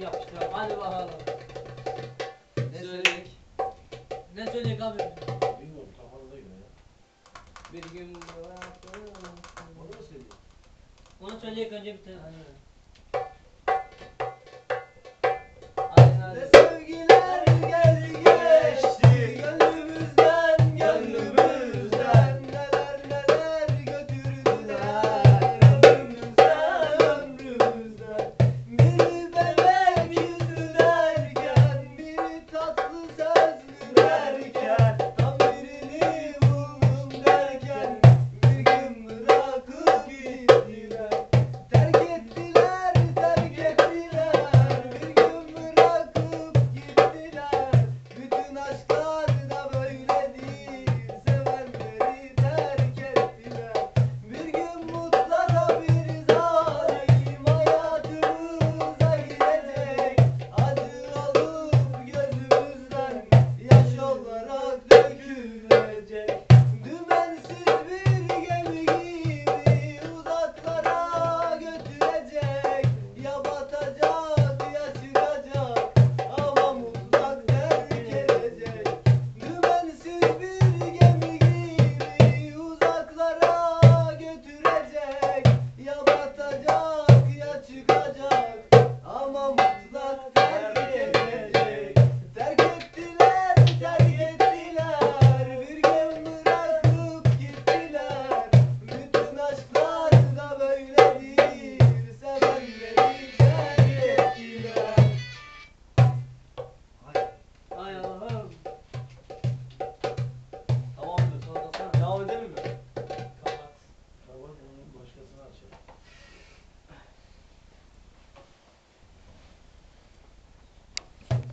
yapıştıralım. Hadi bakalım. Ne söyledik? Ne söyleyecek abi? Bilmiyorum kafamdayım ya. Bir gün Onu mu söyleyeyim? onu söyleyecek önce bir tane. Hadi. Ne sevgiler geldi geçti gönlümüzden gönlümüzden neler neler götürdüler ömrümüzden ömrümüzden biri bebek yüzü derken biri tatlı sözlü derken tam birini buldum derken bir gün bırakıp gittiler terk ettiler terk ettiler bir gün bırakıp gittiler bütün aşklar da böyledir sevenleri terk ettiler bir gün mutlaka bir zalim hayatımıza girecek acı olup gözümüzden yaş olarak dökülecek dümensiz bir gemi gibi uzaklara götürecek ya batacak ya çıkacak ama mutlak terk edecek dümensiz bir gemi gibi uzaklara götürecek ya batacak ya çıkacak ama